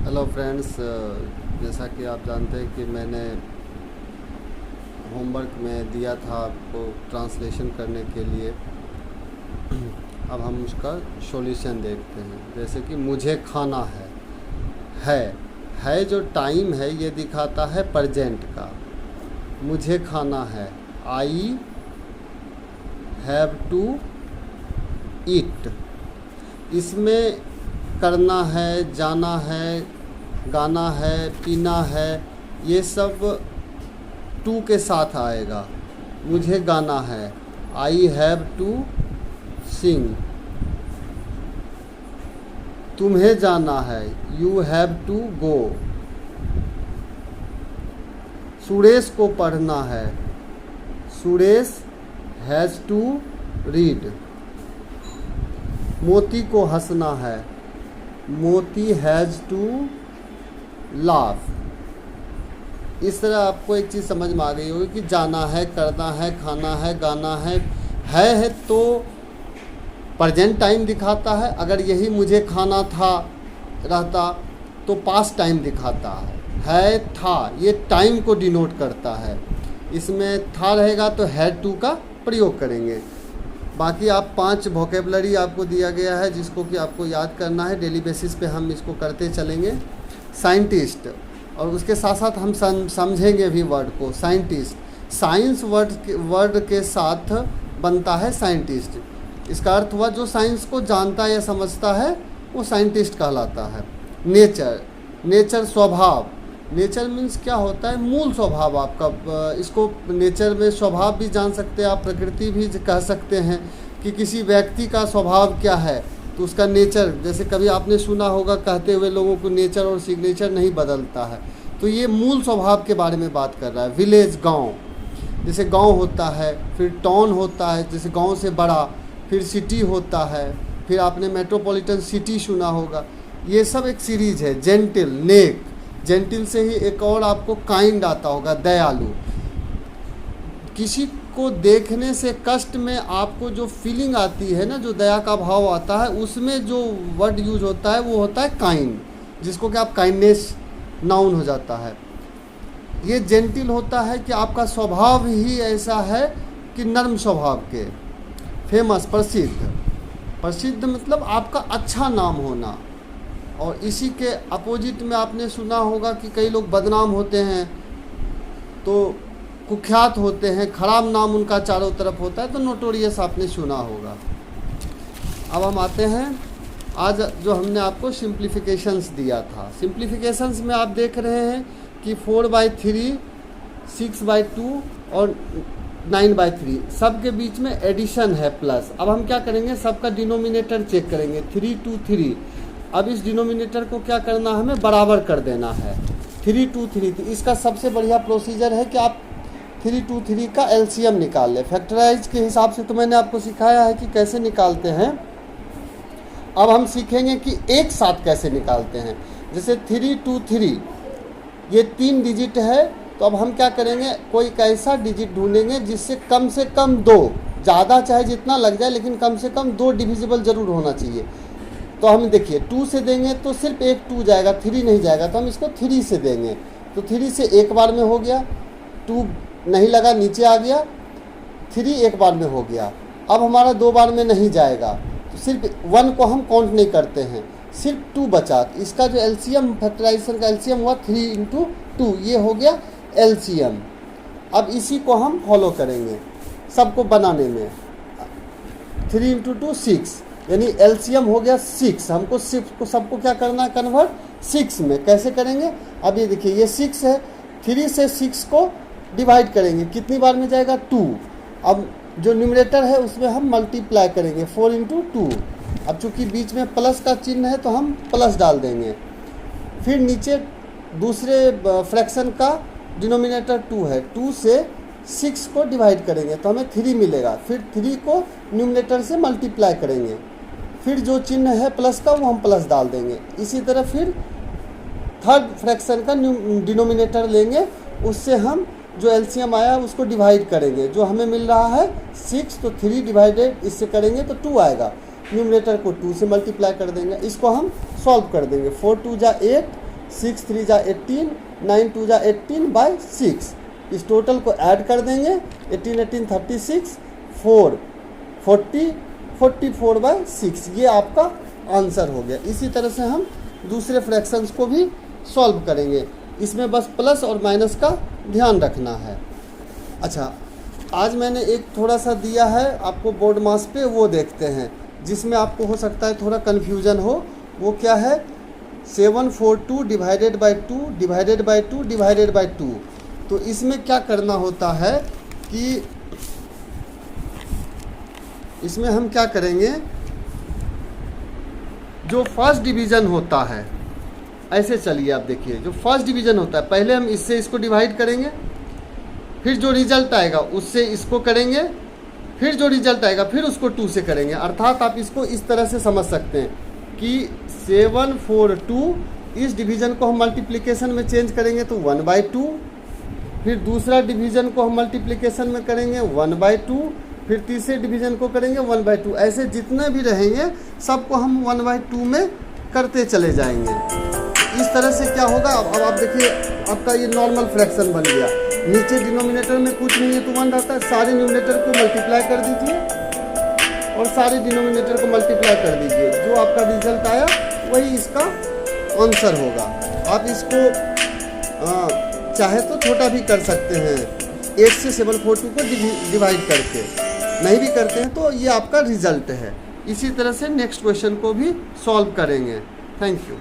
Hello friends, जैसा कि आप जानते हैं कि मैंने होमवर्क में दिया था आपको ट्रांसलेशन करने के लिए। अब हम उसका सॉल्यूशन देखते हैं। जैसे कि मुझे खाना है जो टाइम है ये दिखाता है प्रेजेंट का। मुझे खाना है, आई हैव टू ईट। इसमें करना है, जाना है, गाना है, पीना है, ये सब टू के साथ आएगा। मुझे गाना है, आई हैव टू सिंग। तुम्हें जाना है, you have to go. Suresh को पढ़ना है, सुरेश हैज़ टू रीड। मोती को हंसना है, मोती हैज़ टू लाफ। इस तरह आपको एक चीज़ समझ में आ गई होगी कि जाना है, करना है, खाना है, गाना है तो प्रेजेंट टाइम दिखाता है। अगर यही मुझे खाना था रहता तो पास्ट टाइम दिखाता है था, ये टाइम को डिनोट करता है। इसमें था रहेगा तो हैड टू का प्रयोग करेंगे। बाकी आप 5 वोकेबलरी आपको दिया गया है जिसको कि आपको याद करना है। डेली बेसिस पे हम इसको करते चलेंगे। साइंटिस्ट, और उसके साथ साथ हम समझेंगे भी वर्ड को। साइंटिस्ट, साइंस वर्ड के साथ बनता है साइंटिस्ट। इसका अर्थ हुआ जो साइंस को जानता या समझता है वो साइंटिस्ट कहलाता है। नेचर, नेचर स्वभाव। नेचर मीन्स क्या होता है? मूल स्वभाव आपका। इसको नेचर में स्वभाव भी जान सकते हैं आप, प्रकृति भी कह सकते हैं कि किसी व्यक्ति का स्वभाव क्या है तो उसका नेचर। जैसे कभी आपने सुना होगा कहते हुए लोगों को नेचर और सिग्नेचर नहीं बदलता है, तो ये मूल स्वभाव के बारे में बात कर रहा है। विलेज, गांव, जैसे गांव होता है, फिर टाउन होता है जैसे गांव से बड़ा, फिर सिटी होता है, फिर आपने मेट्रोपॉलिटन सिटी सुना होगा। ये सब एक सीरीज है। जेंटिल, नेक, जेंटिल से ही एक और आपको काइंड आता होगा, दयालु। किसी को देखने से कष्ट में आपको जो फीलिंग आती है ना, जो दया का भाव आता है, उसमें जो वर्ड यूज होता है वो होता है काइंड, जिसको कि आप काइंडनेस नाउन हो जाता है। ये जेंटिल होता है कि आपका स्वभाव ही ऐसा है कि नर्म स्वभाव के। फेमस, प्रसिद्ध, प्रसिद्ध मतलब आपका अच्छा नाम होना। और इसी के अपोजिट में आपने सुना होगा कि कई लोग बदनाम होते हैं तो कुख्यात होते हैं, खराब नाम उनका चारों तरफ होता है, तो नोटोरियस आपने सुना होगा। अब हम आते हैं आज जो हमने आपको सिंप्लीफिकेशंस दिया था। सिंप्लीफिकेशंस में आप देख रहे हैं कि 4/3, 6/2 और 9/3 सब के बीच में एडिशन है, प्लस। अब हम क्या करेंगे, सबका डिनोमिनेटर चेक करेंगे। 3 2 3। अब इस डिनोमिनेटर को क्या करना है, हमें बराबर कर देना है। 3 2 3। इसका सबसे बढ़िया प्रोसीजर है कि आप 3 2 3 का एलसीएम निकाल लें। फैक्टराइज के हिसाब से तो मैंने आपको सिखाया है कि कैसे निकालते हैं। अब हम सीखेंगे कि एक साथ कैसे निकालते हैं। जैसे 3 2 3 ये 3 डिजिट है, तो अब हम क्या करेंगे, कोई एक ऐसा डिजिट ढूंढेंगे जिससे कम से कम 2, ज़्यादा चाहे जितना लग जाए लेकिन कम से कम 2 डिविजिबल ज़रूर होना चाहिए। तो हम देखिए 2 से देंगे तो सिर्फ एक 2 जाएगा, 3 नहीं जाएगा, तो हम इसको 3 से देंगे। तो 3 से एक बार में हो गया, 2 नहीं लगा, नीचे आ गया, 3 एक बार में हो गया। अब हमारा 2 बार में नहीं जाएगा, तो सिर्फ 1 को हम काउंट नहीं करते हैं, सिर्फ 2 बचा। इसका जो एलसीएम, फैक्टराइजेशन का एलसीएम हुआ 3 × 2, ये हो गया एलसीएम। अब इसी को हम फॉलो करेंगे सबको बनाने में। 3 × 2 6, यानी एलसीएम हो गया 6। हमको 6 को सबको क्या करना है, कन्वर्ट 6 में। कैसे करेंगे, अब ये देखिए ये 6 है, 3 से 6 को डिवाइड करेंगे, कितनी बार में जाएगा, 2। अब जो न्यूमरेटर है उसमें हम मल्टीप्लाई करेंगे, 4 × 2। अब चूंकि बीच में प्लस का चिन्ह है तो हम प्लस डाल देंगे। फिर नीचे दूसरे फ्रैक्शन का डिनोमिनेटर 2 है, 2 से 6 को डिवाइड करेंगे तो हमें 3 मिलेगा। फिर 3 को न्यूमरेटर से मल्टीप्लाई करेंगे, फिर जो चिन्ह है प्लस का वो हम प्लस डाल देंगे। इसी तरह फिर थर्ड फ्रैक्शन का डिनोमिनेटर लेंगे, उससे हम जो एलसीएम आया उसको डिवाइड करेंगे। जो हमें मिल रहा है 6, तो 3 डिवाइडेड इससे करेंगे तो 2 आएगा। न्यूमरेटर को 2 से मल्टीप्लाई कर देंगे, इसको हम सॉल्व कर देंगे। 4 2 जा 8, 6 3 जा 18, 9 2 जा 18/6। इस टोटल को ऐड कर देंगे, 18 18 36, 4 40, 44/6। ये आपका आंसर हो गया। इसी तरह से हम दूसरे फ्रैक्शंस को भी सॉल्व करेंगे। इसमें बस प्लस और माइनस का ध्यान रखना है। अच्छा, आज मैंने एक थोड़ा सा दिया है आपको बोर्ड मास पे, वो देखते हैं, जिसमें आपको हो सकता है थोड़ा कन्फ्यूजन हो। वो क्या है? 742 divided by 2 divided by 2 divided by 2। तो इसमें क्या करना होता है कि इसमें हम क्या करेंगे, जो फर्स्ट डिवीज़न होता है, ऐसे चलिए आप देखिए, जो फर्स्ट डिवीज़न होता है पहले हम इससे इसको डिवाइड करेंगे, फिर जो रिजल्ट आएगा उससे इसको करेंगे, फिर जो रिजल्ट आएगा फिर उसको 2 से करेंगे। अर्थात आप इसको इस तरह से समझ सकते हैं कि 742, इस डिवीज़न को हम मल्टीप्लिकेशन में चेंज करेंगे तो 1/2, फिर दूसरा डिवीज़न को हम मल्टीप्लिकेशन में करेंगे 1/2, फिर तीसरे डिवीज़न को करेंगे 1/2। ऐसे जितने भी रहेंगे सबको हम 1/2 में करते चले जाएंगे। इस तरह से क्या होगा, अब आप देखिए आपका ये नॉर्मल फ्रैक्शन बन गया। नीचे डिनोमिनेटर में कुछ नहीं है तो 1 रहता है, सारे न्यूमिनेटर को मल्टीप्लाई कर दीजिए और सारे डिनोमिनेटर को मल्टीप्लाई कर दीजिए। जो आपका रिजल्ट आया वही इसका आंसर होगा। आप इसको चाहे तो छोटा भी कर सकते हैं, 8 से 742 को डिवाइड करके। नहीं भी करते हैं तो ये आपका रिजल्ट है। इसी तरह से नेक्स्ट क्वेश्चन को भी सॉल्व करेंगे। Thank you.